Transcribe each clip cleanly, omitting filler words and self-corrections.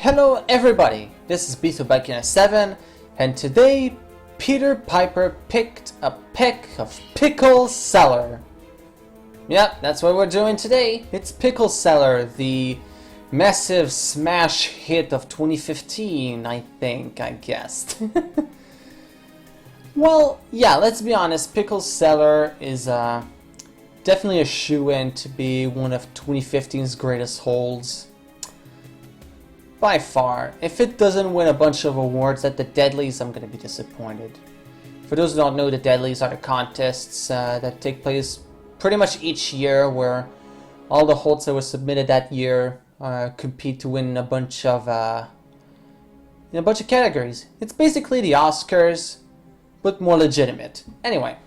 Hello everybody, this is Beetle7, and today Peter Piper picked a peck of Pickle Cellar. Yep, that's what we're doing today. It's Pickle Cellar, the massive smash hit of 2015, I guessed. Well, yeah, let's be honest, Pickle Cellar is definitely a shoo-in to be one of 2015's greatest holds. By far. If it doesn't win a bunch of awards at the Deadlies, I'm going to be disappointed. For those who don't know, the Deadlies are the contests that take place pretty much each year, where all the holds that were submitted that year compete to win a bunch of in a bunch of categories. It's basically the Oscars, but more legitimate. Anyway,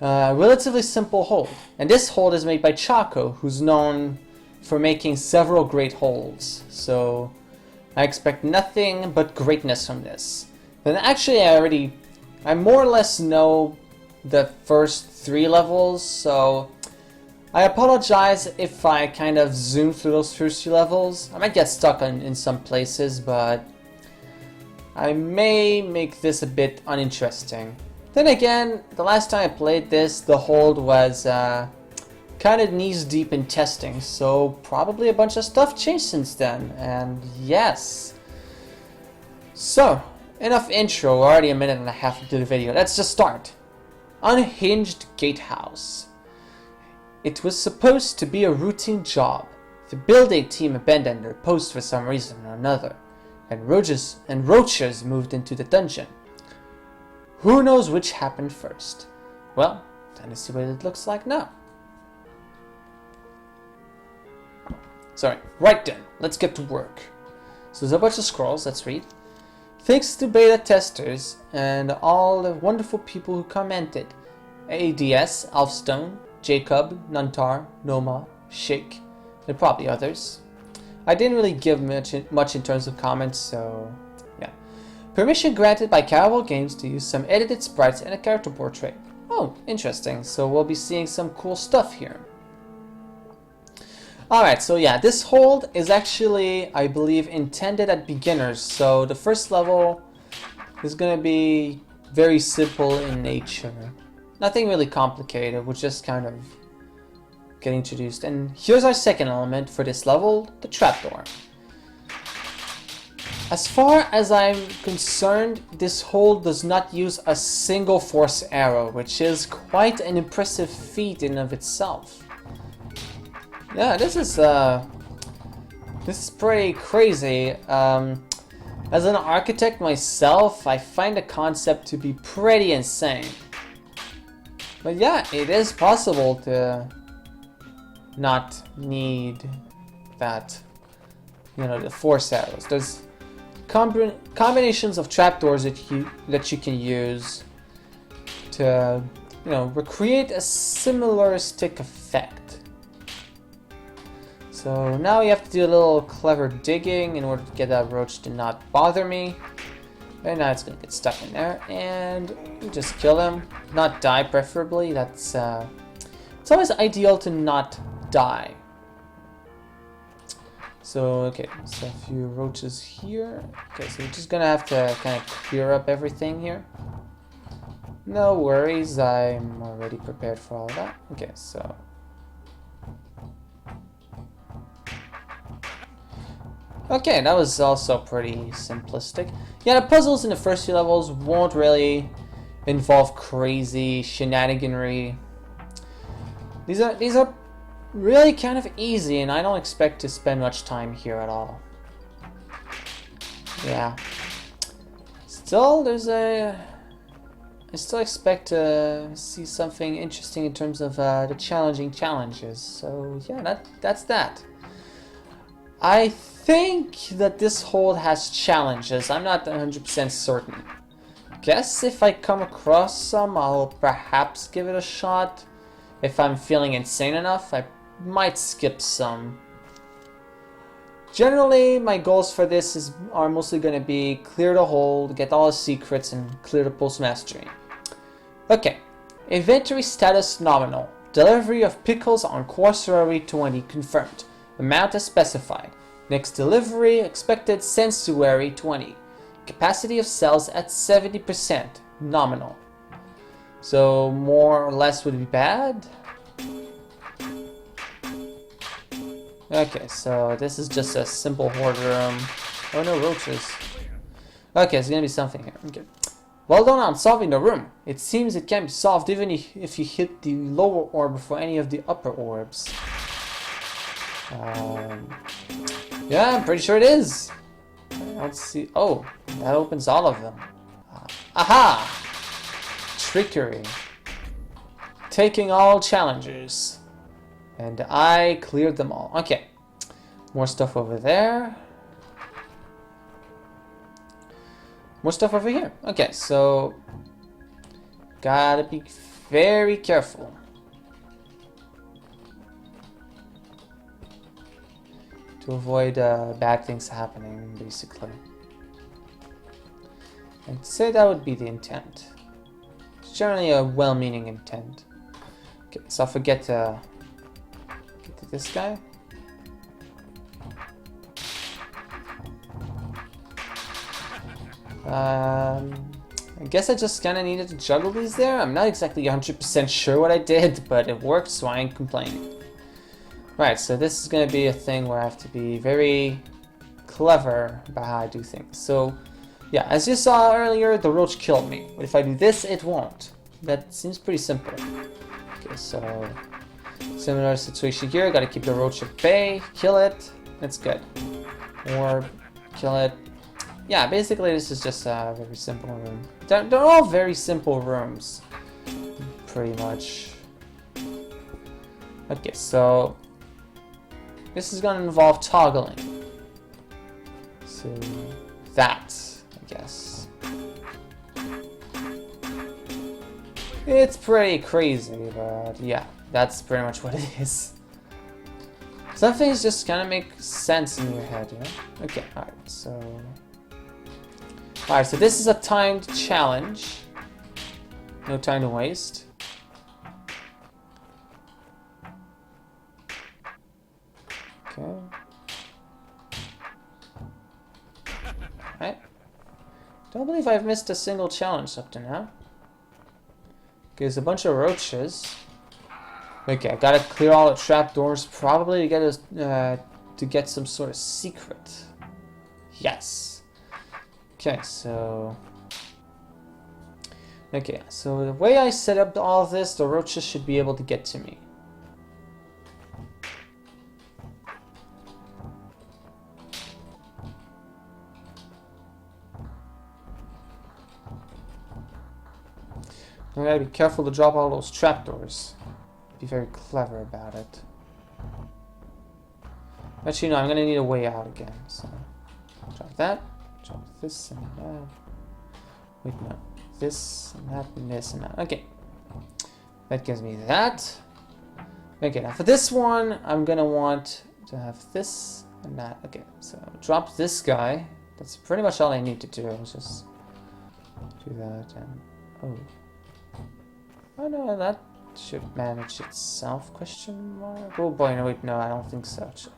relatively simple hold, and this hold is made by Chaco, who's known for making several great holds, so I expect nothing but greatness from this. And actually I more or less know the first 3 levels, so I apologize if I kind of zoom through those first 3 levels. I might get stuck in some places, but I may make this a bit uninteresting. Then again, the last time I played this, the hold was kind of knees deep in testing, so probably a bunch of stuff changed since then, and yes. So, enough intro, we're already a minute and a half into the video, let's just start. Unhinged Gatehouse. It was supposed to be a routine job. The building team abandoned their post for some reason or another, and roaches moved into the dungeon. Who knows which happened first? Well, time to see what it looks like now. Sorry, right then, let's get to work. So there's a bunch of scrolls, let's read. Thanks to beta testers and all the wonderful people who commented. ADS, Alfstone, Jacob, Nuntar, Noma, Shake, and probably others. I didn't really give much in terms of comments, so yeah. Permission granted by Cowboy Games to use some edited sprites and a character portrait. Oh, interesting, so we'll be seeing some cool stuff here. Alright, so yeah, this hold is actually, I believe, intended at beginners, so the first level is going to be very simple in nature. Nothing really complicated, we'll just kind of get introduced. And here's our second element for this level, the trapdoor. As far as I'm concerned, this hold does not use a single force arrow, which is quite an impressive feat in of itself. Yeah, this is pretty crazy. As an architect myself, I find the concept to be pretty insane. But yeah, it is possible to not need that, you know, the force arrows. There's combinations of trapdoors that you can use to, you know, recreate a similar stick effect. So now you have to do a little clever digging in order to get that roach to not bother me. And now it's going to get stuck in there, and you just kill him. Not die, preferably. That's it's always ideal to not die. So okay, so a few roaches here. Okay, so we're just gonna have to kind of clear up everything here. No worries, I'm already prepared for all of that. Okay, so okay, that was also pretty simplistic. Yeah, the puzzles in the first few levels won't really involve crazy shenaniganry. These are really kind of easy, and I don't expect to spend much time here at all. Yeah. Still, I still expect to see something interesting in terms of the challenging challenges. So yeah, that's that. I think that this hold has challenges. I'm not 100% certain. Guess if I come across some, I'll perhaps give it a shot. If I'm feeling insane enough, I might skip some. Generally, my goals for this are mostly going to be clear the hold, get all the secrets, and clear the post-mastery. Okay, inventory status nominal. Delivery of pickles on Course 20 confirmed. Amount as specified. Next delivery, expected Sensuary 20. Capacity of cells at 70%. Nominal. So more or less would be bad. Okay, so this is just a simple horde room. Oh no, roaches. Okay, it's gonna be something here. Okay. Well done on solving the room. It seems it can be solved even if you hit the lower orb before any of the upper orbs. Yeah, I'm pretty sure it is. Let's see. Oh, that opens all of them. Aha! Trickery. Taking all challengers. And I cleared them all. Okay. More stuff over there. More stuff over here. Okay, so gotta be very careful. To avoid bad things happening, basically. I'd say that would be the intent. It's generally a well-meaning intent. Okay, so I'll forget to get to this guy. I guess I just kind of needed to juggle these there. I'm not exactly 100% sure what I did, but it worked, so I ain't complaining. Right, so this is going to be a thing where I have to be very clever about how I do things. So, yeah, as you saw earlier, the roach killed me. But if I do this, it won't. That seems pretty simple. Okay, so similar situation here. Got to keep the roach at bay, kill it. That's good. Or kill it. Yeah, basically this is just a very simple room. They're all very simple rooms, pretty much. Okay, so this is going to involve toggling. So that, I guess. It's pretty crazy, but yeah, that's pretty much what it is. Some things just kind of make sense in your head, you know? Okay, alright, so... Alright, so this is a timed challenge. No time to waste. Okay. Alright. Don't believe I've missed a single challenge up to now. Okay, there's a bunch of roaches. Okay, I gotta clear all the trapdoors, probably to get some sort of secret. Yes. Okay, so the way I set up all of this, the roaches should be able to get to me. I gotta be careful to drop all those trapdoors. Be very clever about it. Actually, no, I'm gonna need a way out again. So drop that, drop this and that. Wait, no, this and that and this and that. Okay, that gives me that. Okay, now for this one, I'm gonna want to have this and that. Okay, so drop this guy. That's pretty much all I need to do. Is just do that and oh. Oh no, that should manage itself, question mark? Oh boy, no wait, no, I don't think so actually.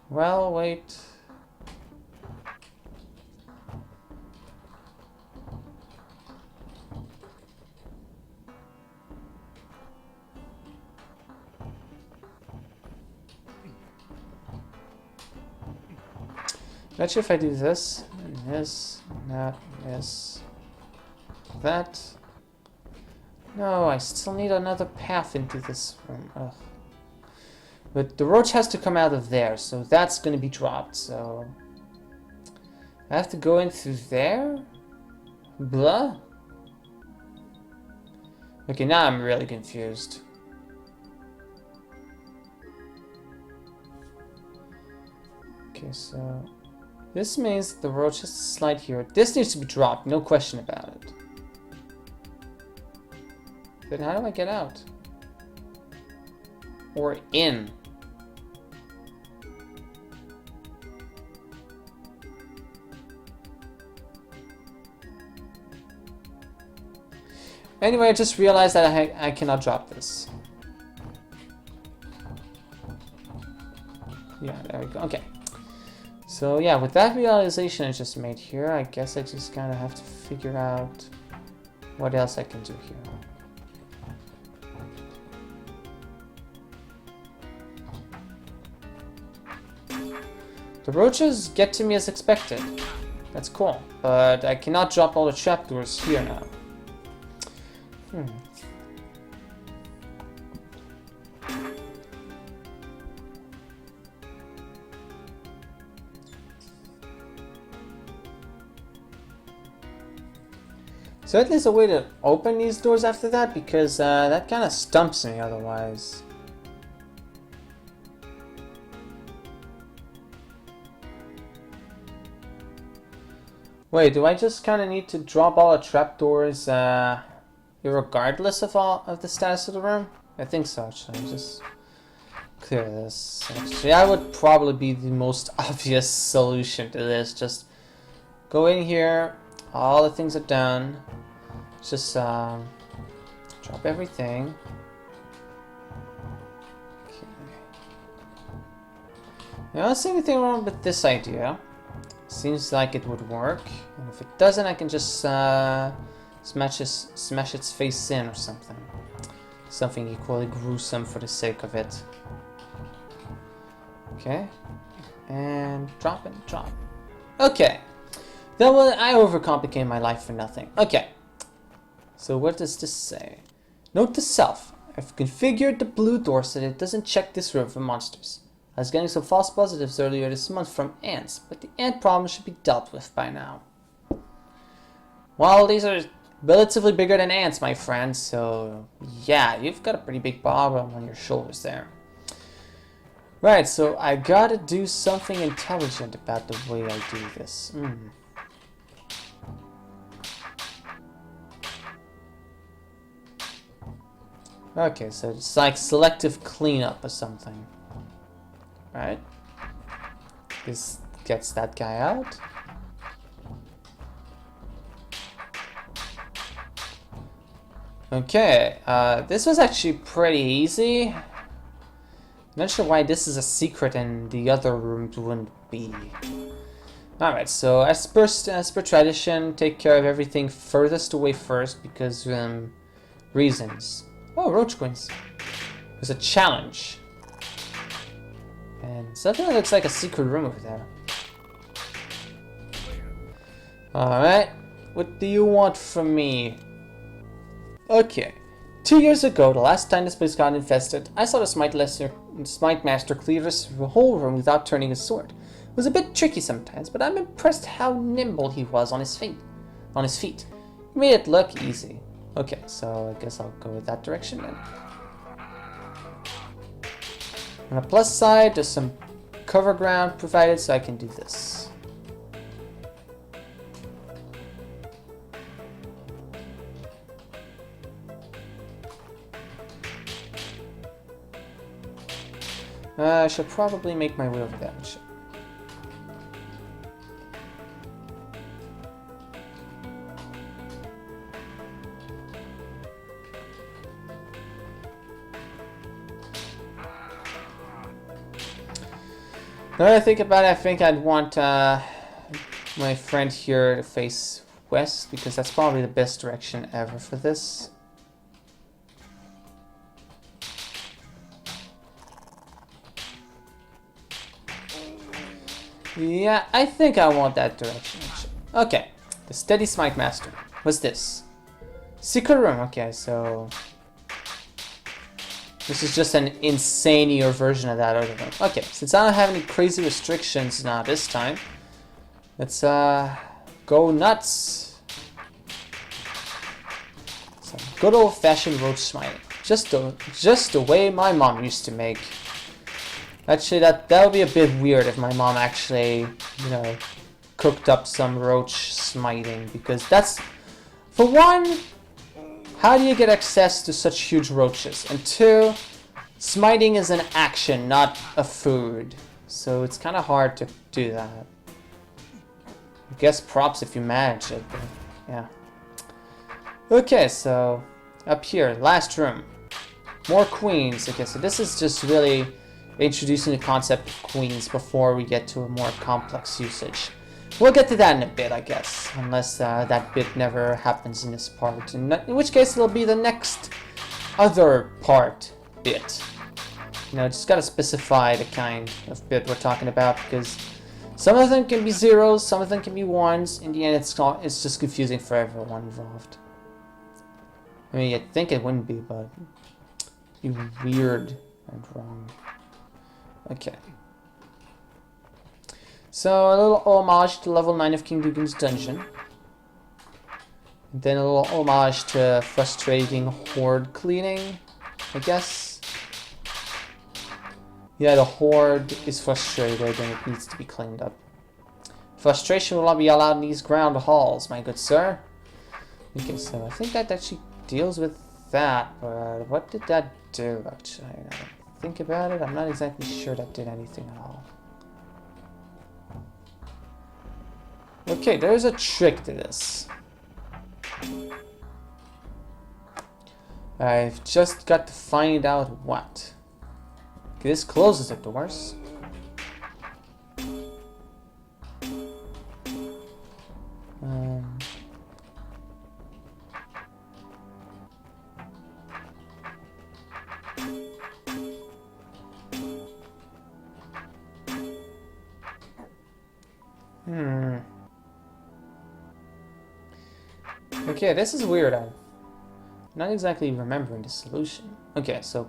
Well, wait. Not sure if I do this, and this, and that, and this, that. No, I still need another path into this room. Ugh. But the roach has to come out of there, so that's going to be dropped. So I have to go in through there? Blah? Okay, now I'm really confused. Okay, so this means the roach has to slide here. This needs to be dropped, no question about it. Then how do I get out? Or in? Anyway, I just realized that I cannot drop this. Yeah, there we we go. Okay. So yeah, with that realization I just made here, I guess I just kind of have to figure out what else I can do here. The roaches get to me as expected. That's cool, but I cannot drop all the trapdoors here now. So at least a way to open these doors after that, because that kind of stumps me otherwise. Wait, do I just kind of need to drop all the trapdoors regardless of the status of the room? I think so, actually. Just clear this. Actually, that would probably be the most obvious solution to this. Just go in here, all the things are done. Just drop everything. Okay. I don't see anything wrong with this idea. Seems like it would work, and if it doesn't, I can just smash its face in or something. Something equally gruesome for the sake of it. Okay, and drop it, drop. Okay, that was, I overcomplicate my life for nothing. Okay, so what does this say? Note to self: I've configured the blue door so that it doesn't check this room for monsters. I was getting some false positives earlier this month from ants, but the ant problem should be dealt with by now. Well, these are relatively bigger than ants, my friend, so yeah, you've got a pretty big problem on your shoulders there. Right, so I gotta do something intelligent about the way I do this. Okay, so it's like selective cleanup or something. Right, this gets that guy out. Okay, this was actually pretty easy. I'm not sure why this is a secret and the other rooms wouldn't be. Alright, so as per tradition, take care of everything furthest away first because reasons. Oh, roach queens. There's a challenge. And something that looks like a secret room over there. Alright, what do you want from me? Okay, 2 years ago, the last time this place got infested, I saw the Smite Master clear this whole room without turning his sword. It was a bit tricky sometimes, but I'm impressed how nimble he was on his feet. He made it look easy. Okay, so I guess I'll go with that direction then. On the plus side, there's some cover ground provided so I can do this. I should probably make my way over there. Now that I think about it, I think I'd want my friend here to face west because that's probably the best direction ever for this. Yeah, I think I want that direction. Okay, the Steady Smite Master. What's this? Secret room. Okay, so this is just an insanier version of that other one. Okay, since I don't have any crazy restrictions now this time, let's go nuts. Some good old-fashioned roach smiting. Just the way my mom used to make. Actually, that would be a bit weird if my mom actually, you know, cooked up some roach smiting, because that's, for one, how do you get access to such huge roaches? And two, smiting is an action, not a food. So it's kind of hard to do that. I guess props if you manage it, but yeah. Okay, so up here, last room. More queens. Okay, so this is just really introducing the concept of queens before we get to a more complex usage. We'll get to that in a bit, I guess, unless that bit never happens in this part, in which case it'll be the next other part bit. You know, just gotta specify the kind of bit we're talking about, because some of them can be zeros, some of them can be ones. In the end, it's just confusing for everyone involved. I mean, you'd think it wouldn't be, but it'd be weird and wrong. Okay. So, a little homage to level 9 of King Dugan's dungeon. And then a little homage to frustrating horde cleaning, I guess. Yeah, the horde is frustrated and it needs to be cleaned up. Frustration will not be allowed in these ground halls, my good sir. Okay, so I think that actually deals with that, but what did that do, actually? Now that I think about it, I'm not exactly sure that did anything at all. Okay, there's a trick to this. I've just got to find out what. Okay, this closes the doors. Okay, this is weird. I'm not exactly remembering the solution. Okay, so...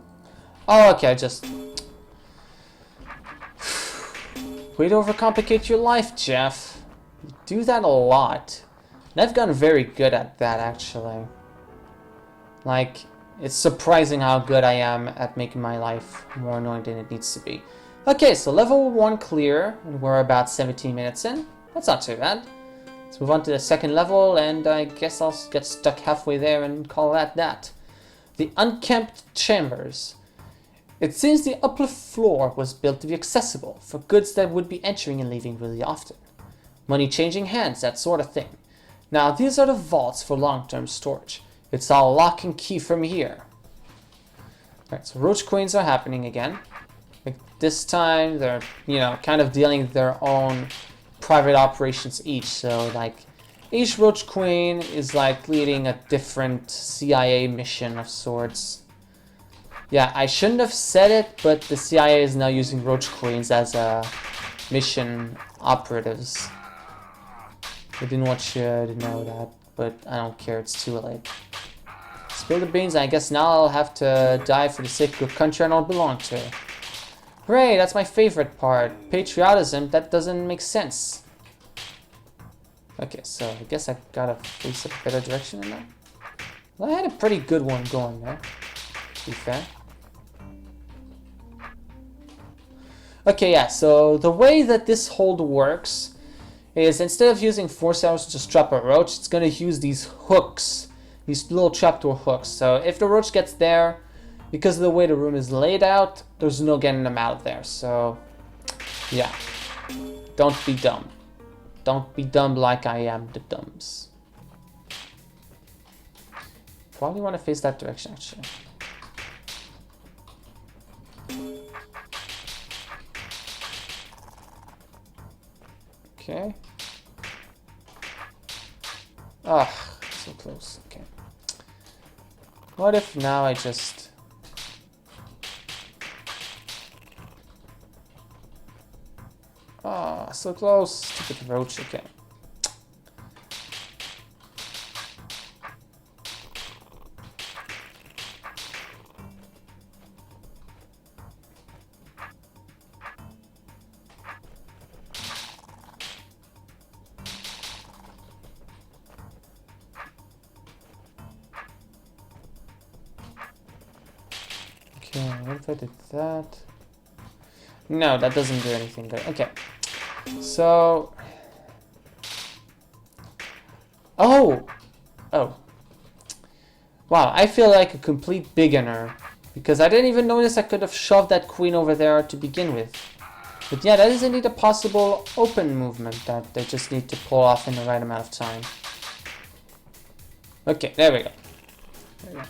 Oh, okay, I just... Way to overcomplicate your life, Jeff. You do that a lot. And I've gotten very good at that, actually. Like, it's surprising how good I am at making my life more annoying than it needs to be. Okay, so level 1 clear, and we're about 17 minutes in. That's not too bad. Let's move on to the second level, and I guess I'll get stuck halfway there and call that that. The unkempt chambers. It seems the upper floor was built to be accessible for goods that would be entering and leaving really often. Money changing hands, that sort of thing. Now, these are the vaults for long-term storage. It's all lock and key from here. Alright, so roach queens are happening again. Like this time, they're, you know, kind of dealing with their own private operations each. So, like, each roach queen is, like, leading a different CIA mission of sorts. Yeah, I shouldn't have said it, but the CIA is now using roach queens as mission operatives. I didn't want you to know that, but I don't care, it's too late. Spill the beans, I guess now I'll have to die for the sake of a country I don't belong to. Hooray, that's my favorite part. Patriotism, that doesn't make sense. Okay, so I guess I gotta face a better direction in that. Well, I had a pretty good one going there, to be fair. Okay, yeah, so the way that this hold works is instead of using force arrows to just trap a roach, it's going to use these hooks, these little trapdoor hooks. So if the roach gets there, because of the way the room is laid out, there's no getting them out of there. So, yeah, don't be dumb. Don't be dumb like I am the dumbs. Probably want to face that direction, actually. Okay. Ah, so close. Okay. What if now I just... Ah, so close. Stupid roach. Okay. Okay, what if I did that? No, that doesn't do anything good. Okay. So... Oh! Oh. Wow, I feel like a complete beginner. Because I didn't even notice I could have shoved that queen over there to begin with. But yeah, that is indeed a possible open movement that they just need to pull off in the right amount of time. Okay, there we go. There we go.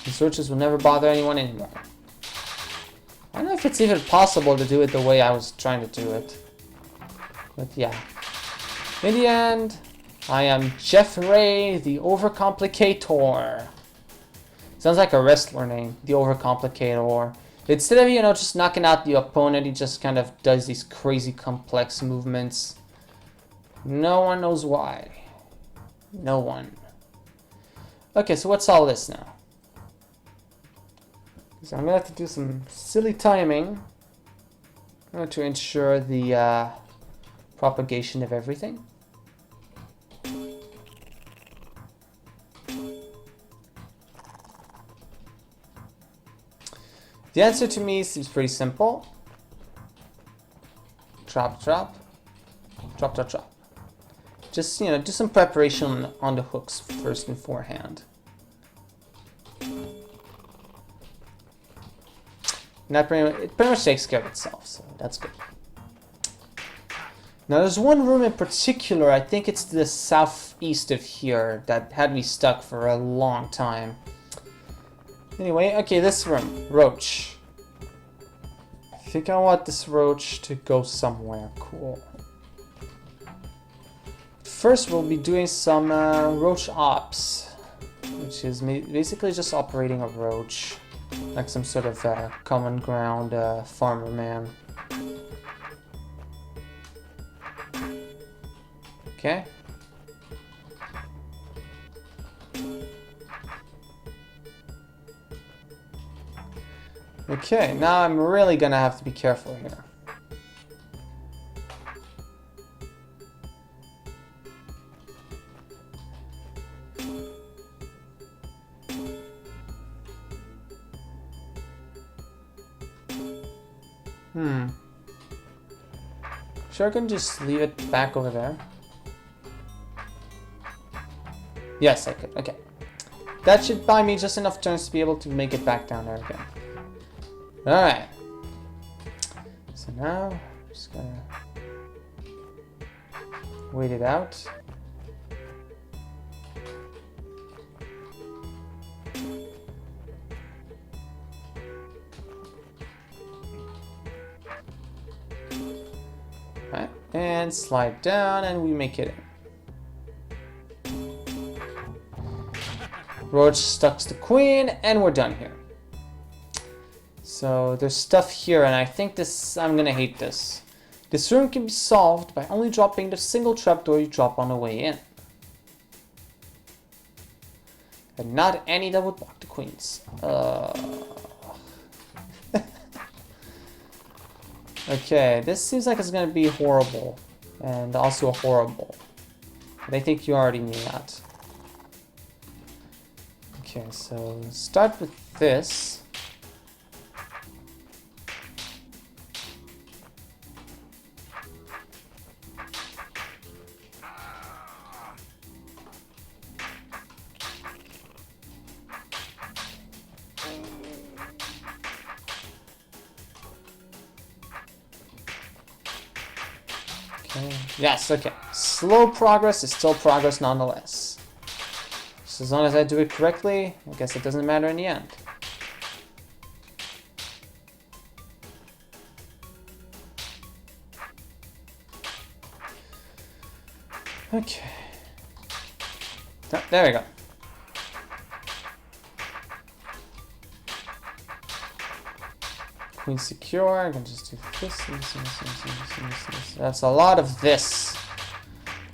These roaches will never bother anyone anymore. I don't know if it's even possible to do it the way I was trying to do it. But yeah. In the end, I am Jeffrey, the Overcomplicator. Sounds like a wrestler name, the Overcomplicator. Instead of, you know, just knocking out the opponent, he just kind of does these crazy complex movements. No one knows why. No one. Okay, so what's all this now? So I'm gonna have to do some silly timing to ensure the propagation of everything. The answer to me seems pretty simple. Drop, drop. Drop, drop, drop. Just, you know, do some preparation on the hooks first and forehand. And that it pretty much takes care of itself, so that's good. Now there's one room in particular, I think it's to the southeast of here, that had me stuck for a long time. Anyway, okay, this room, roach. I think I want this roach to go somewhere cool. First we'll be doing some roach ops, which is basically just operating a roach. Like some sort of common ground farmer man. Okay. Okay, now I'm really gonna have to be careful here. Sure, I can just leave it back over there. Yes, I could. Okay. That should buy me just enough turns to be able to make it back down there again. Alright. So now, I'm just gonna wait it out. Right, and slide down and we make it in. Roach stucks the queen and we're done here. So there's stuff here and I think this, I'm gonna hate this. This room can be solved by only dropping the single trapdoor you drop on the way in. And not any that would block the queens. Okay, this seems like it's going to be horrible, and also horrible. But I think you already knew that. Okay, so start with this. Yes, okay. Slow progress is still progress nonetheless. Just as long as I do it correctly, I guess it doesn't matter in the end. Okay. Oh, there we go. Queen secure, I can just do this. That's a lot of this.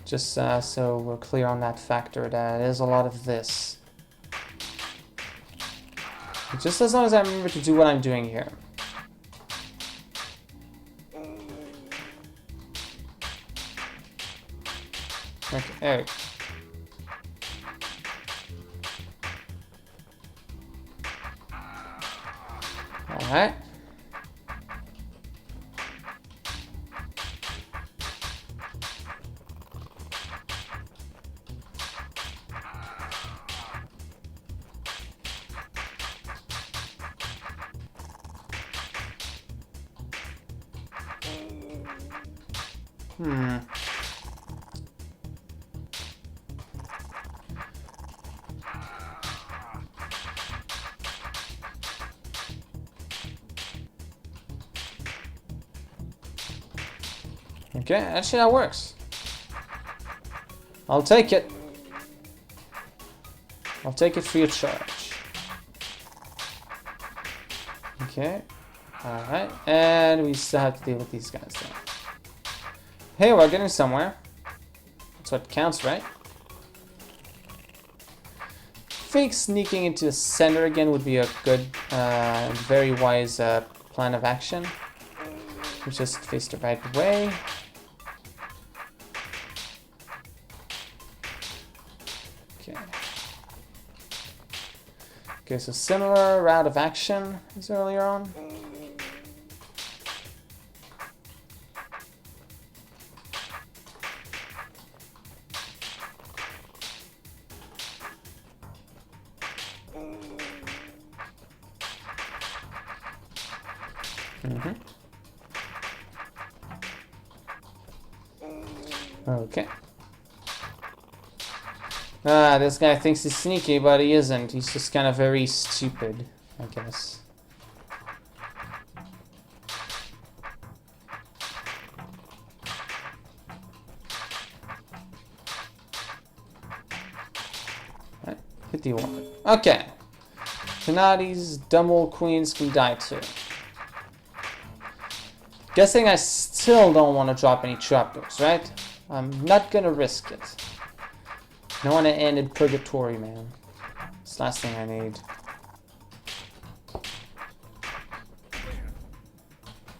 Just so we're clear on that factor, that is a lot of this. Just as long as I remember to do what I'm doing here. Okay, there we go. Alright. Okay, actually that works. I'll take it. I'll take it free of charge. Okay. Alright, and we still have to deal with these guys now. Hey, we're getting somewhere. That's what counts, right? Fake sneaking into the center again would be a good, very wise plan of action. We just face the right way. Okay. Okay, so similar route of action as earlier on. Okay. This guy thinks he's sneaky, but he isn't. He's just kind of very stupid, I guess. Right, hit the wall. Okay. Canadi's dumb old queens can die too. Guessing I still don't want to drop any trapdoors, right? I'm not gonna risk it. I don't want to end in purgatory, man. It's the last thing I need.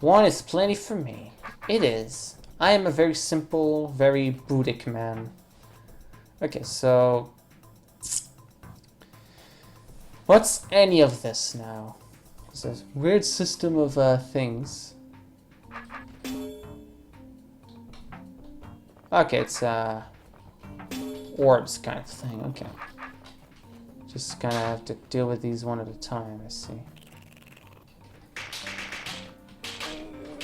One is plenty for me. It is. I am a very simple, very Buddhic man. Okay, so... what's any of this now? It's a weird system of things. Okay, it's orbs kind of thing. Okay. Just kind of have to deal with these one at a time, I see.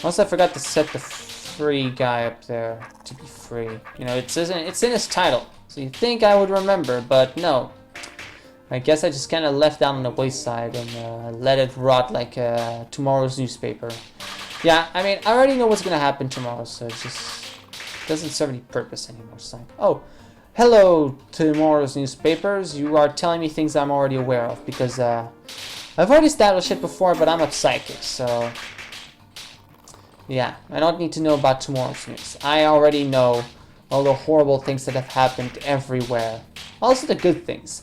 Also, I forgot to set the free guy up there to be free. You know, it's in his title. So you think I would remember, but no. I guess I just kind of left that on the wayside and let it rot like tomorrow's newspaper. Yeah, I mean, I already know what's going to happen tomorrow, so it just doesn't serve any purpose anymore. It's like, oh, hello, tomorrow's newspapers. You are telling me things I'm already aware of because I've already established it before, but I'm a psychic, so yeah, I don't need to know about tomorrow's news. I already know all the horrible things that have happened everywhere. Also the good things.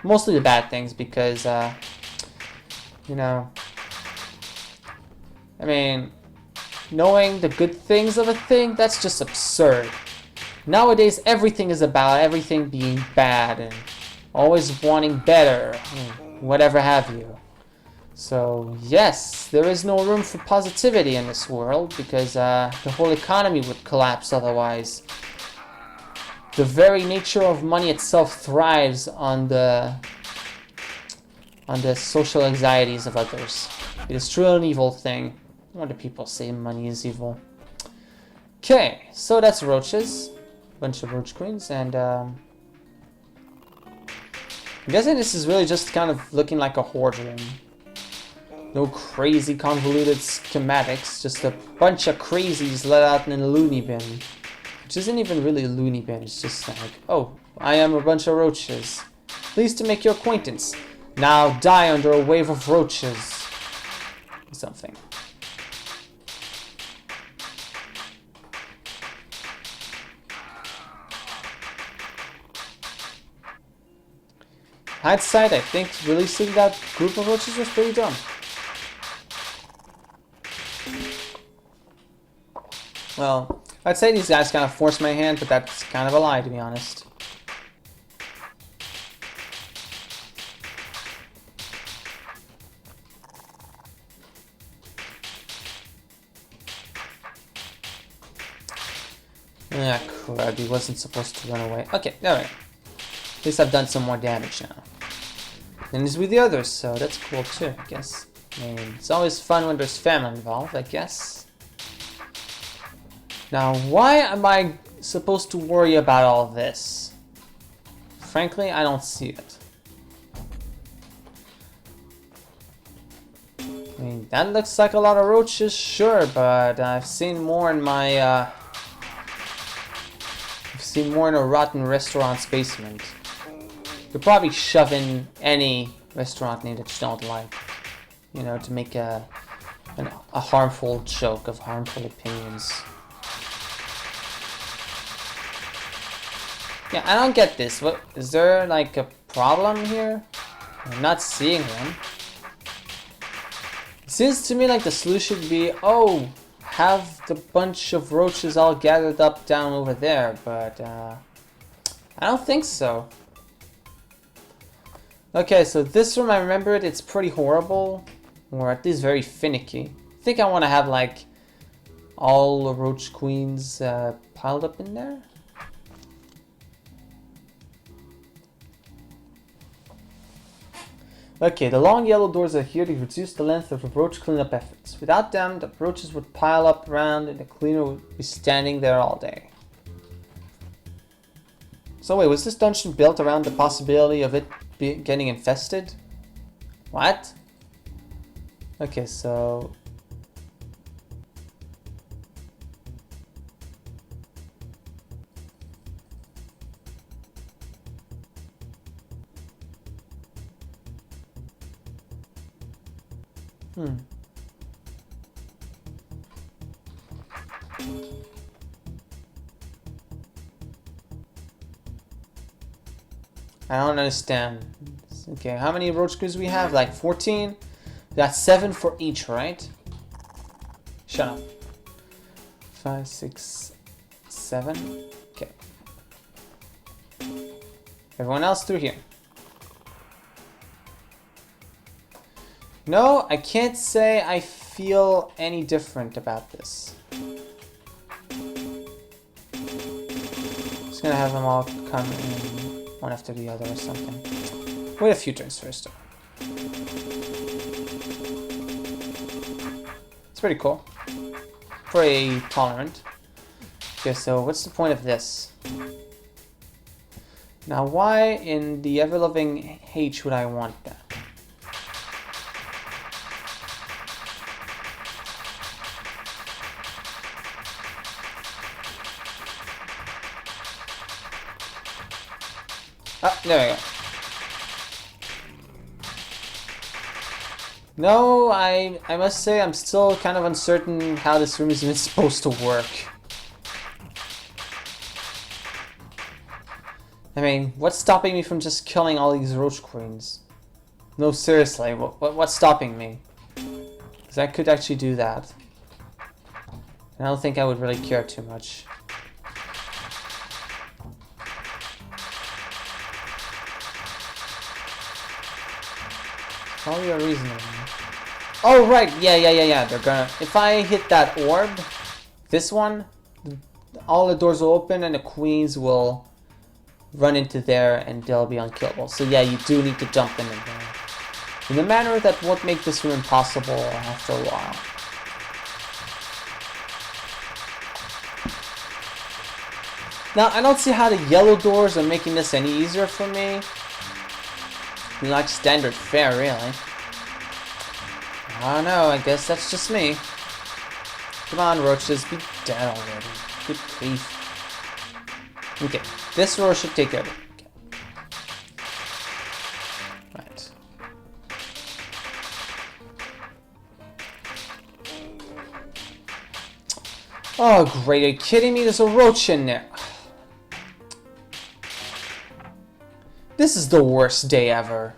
Mostly the bad things because, you know, I mean, knowing the good things of a thing, that's just absurd. Nowadays, everything is about everything being bad and always wanting better, whatever have you. So, yes, there is no room for positivity in this world because the whole economy would collapse otherwise. The very nature of money itself thrives on the social anxieties of others. It is truly an evil thing. What do people say money is evil? Okay, so that's roaches. Bunch of roach queens, and I'm guessing this is really just kind of looking like a horde room. No crazy convoluted schematics, just a bunch of crazies let out in a loony bin. Which isn't even really a loony bin, it's just like, oh, I am a bunch of roaches. Pleased to make your acquaintance. Now die under a wave of roaches. Something. Hindsight, I think releasing that group of roaches was pretty dumb. Well, I'd say these guys kind of forced my hand, but that's kind of a lie, to be honest. Ah, crud, he wasn't supposed to run away. Okay, alright. At least I've done some more damage now. And it's with the others, so that's cool too, I guess. I mean, it's always fun when there's family involved, I guess. Now, why am I supposed to worry about all this? Frankly, I don't see it. I mean, that looks like a lot of roaches, sure, but I've seen more in my see more in a rotten restaurant's basement. You'll probably shove in any restaurant name that you don't like, you know, to make a harmful joke of harmful opinions. Yeah, I don't get this. What is there like a problem here? I'm not seeing one. It seems to me like the solution would be, oh, have the bunch of roaches all gathered up down over there, but I don't think so. Okay, so this room, I remember it, it's pretty horrible, or at least very finicky. I think I want to have like all the roach queens piled up in there. Okay, the long yellow doors are here to reduce the length of the roach cleanup efforts. Without them, the roaches would pile up around and the cleaner would be standing there all day. So wait, was this dungeon built around the possibility of it getting infested? What? Okay, so... I don't understand. Okay, how many roach crews we have? Like 14? That's 7 for each, right? Shut up. 5, 6, 7. Okay. Everyone else through here. No, I can't say I feel any different about this. Just gonna have them all come in one after the other or something. Wait a few turns first. It's pretty cool. Pretty tolerant. Okay, so what's the point of this? Now why in the ever-loving H would I want that? Ah, there we go. No, I must say I'm still kind of uncertain how this room is even supposed to work. I mean, what's stopping me from just killing all these roach queens? No, seriously, what's stopping me? Because I could actually do that. And I don't think I would really care too much. Probably a reason. Oh, right. Yeah. They're gonna... If I hit that orb, this one, all the doors will open and the queens will run into there and they'll be unkillable. So yeah, you do need to jump them in there. In a manner that won't make this room impossible after a while. Now, I don't see how the yellow doors are making this any easier for me. Like standard fare, really. I don't know, I guess that's just me. Come on, roaches, be dead already. Good grief. Okay, this row should take care of it. Okay. Right. Oh, great, are you kidding me? There's a roach in there. This is the worst day ever.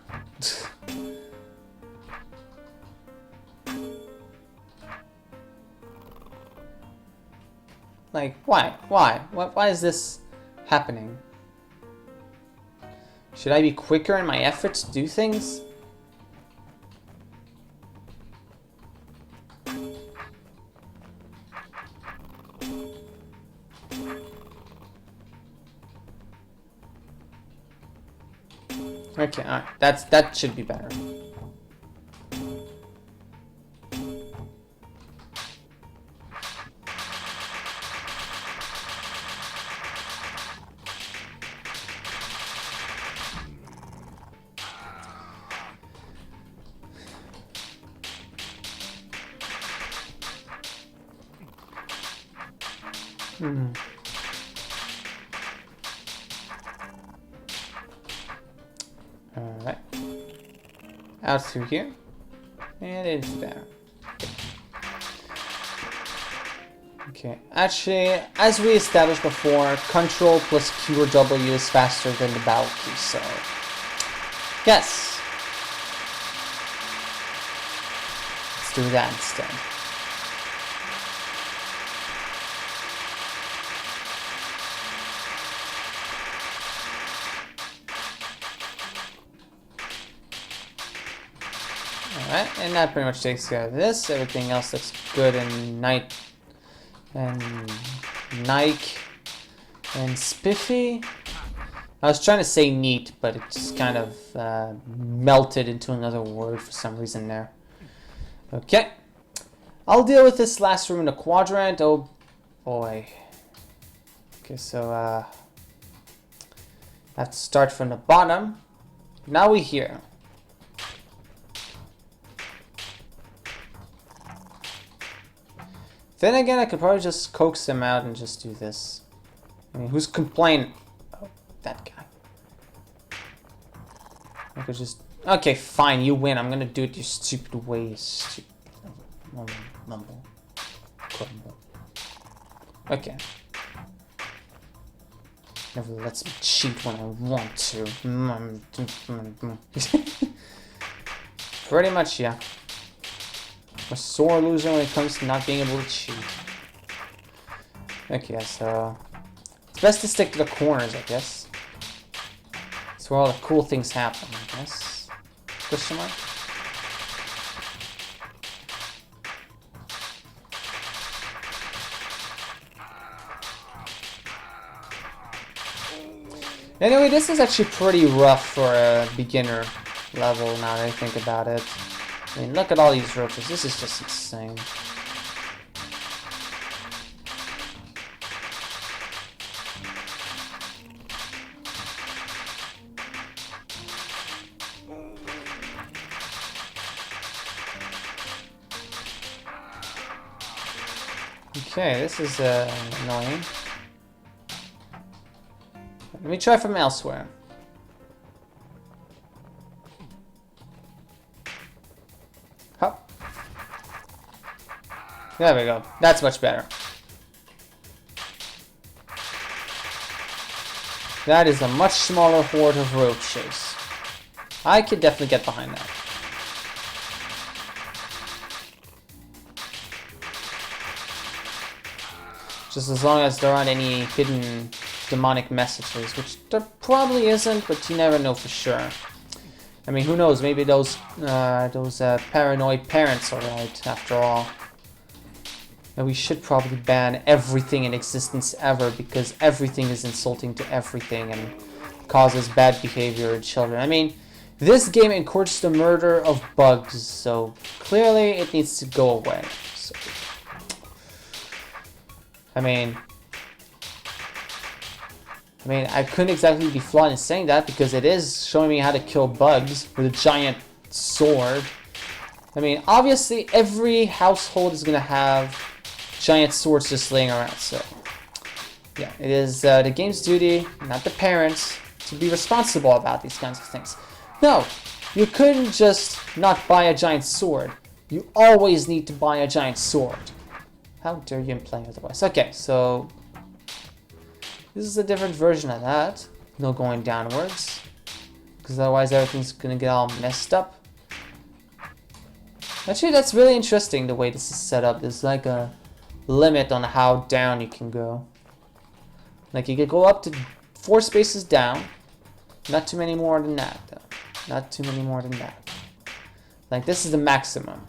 Like, why? Why is this happening? Should I be quicker in my efforts to do things? Okay, alright. That should be better. out through here, and into there. Okay, actually, as we established before, Control plus Q or W is faster than the battle key, so yes. Let's do that instead. Alright, and that pretty much takes care of this. Everything else looks good and Nike and spiffy. I was trying to say neat, but it just kind of melted into another word for some reason there. Okay. I'll deal with this last room in the quadrant. Oh boy. Okay, so I have to start from the bottom. Now we're here. Then again, I could probably just coax him out and just do this. I mean, who's complaining? Oh, that guy. I could just... Okay, fine, you win. I'm gonna do it your stupid way, you stupid... Mumble. Crumble. Okay. Never lets me cheat when I want to. Pretty much, yeah. A sore loser when it comes to not being able to cheat. Okay, so... It's best to stick to the corners, I guess. That's where all the cool things happen, I guess. Question mark? Anyway, this is actually pretty rough for a beginner level now that I think about it. I mean, look at all these roaches. This is just insane. Okay, this is annoying. Let me try from elsewhere. Hop. There we go. That's much better. That is a much smaller horde of roaches. I could definitely get behind that. Just as long as there aren't any hidden demonic messages, which there probably isn't, but you never know for sure. I mean, who knows? Maybe those paranoid parents are right, after all. And we should probably ban everything in existence ever, because everything is insulting to everything and causes bad behavior in children. I mean, this game encourages the murder of bugs, so clearly it needs to go away. So, I mean, I couldn't exactly be flawed in saying that, because it is showing me how to kill bugs with a giant sword. I mean, obviously every household is gonna have giant swords just laying around, so yeah, it is the game's duty, not the parents, to be responsible about these kinds of things. No, you couldn't just not buy a giant sword. You always need to buy a giant sword. How dare you imply otherwise? Okay, so this is a different version of that. No going downwards, because otherwise everything's gonna get all messed up. Actually, that's really interesting the way this is set up. There's like a limit on how down you can go. Like you could go up to 4 spaces down. Not too many more than that, though. Not too many more than that. Like this is the maximum.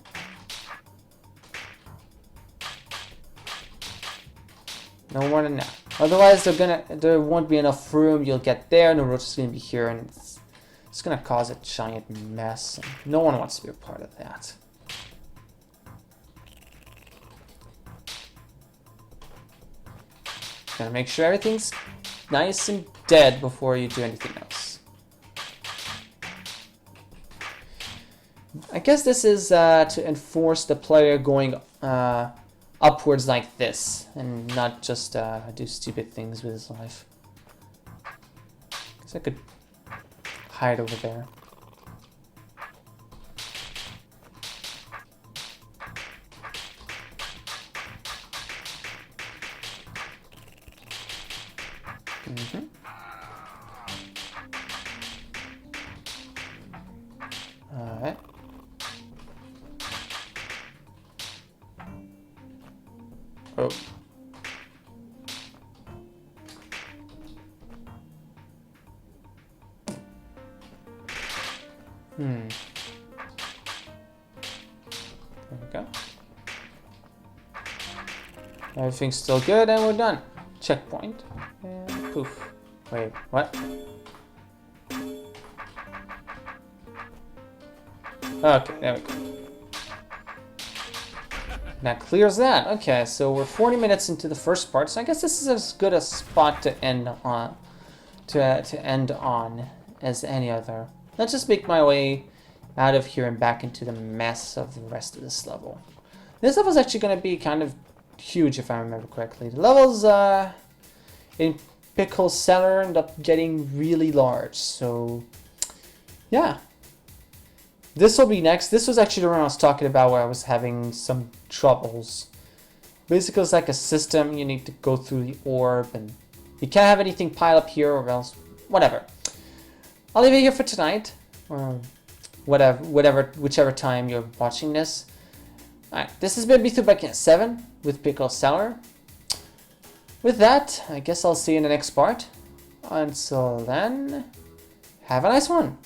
No more than that. Otherwise, there won't be enough room. You'll get there, and the roach is gonna be here, and it's gonna cause a giant mess. And no one wants to be a part of that. Gotta make sure everything's nice and dead before you do anything else. I guess this is to enforce the player going upwards like this, and not just do stupid things with his life. Guess I could hide over there. Mm-hmm. Alright. Oh. There we go. Everything's still good and we're done. Checkpoint. And poof. Wait, what? Okay, there we go. That clears that. Okay, so we're 40 minutes into the first part, so I guess this is as good a spot to end on, to end on as any other. Let's just make my way out of here and back into the mess of the rest of this level. This level is actually going to be kind of huge if I remember correctly. The levels in Pickle Cellar end up getting really large, so yeah. This will be next. This was actually the one I was talking about where I was having some troubles. Basically, it's like a system. You need to go through the orb, and you can't have anything pile up here or else, whatever. I'll leave it here for tonight, or whichever time you're watching this. Alright, this has been B2Backend7 with Pickle Cellar. With that, I guess I'll see you in the next part. Until then, have a nice one.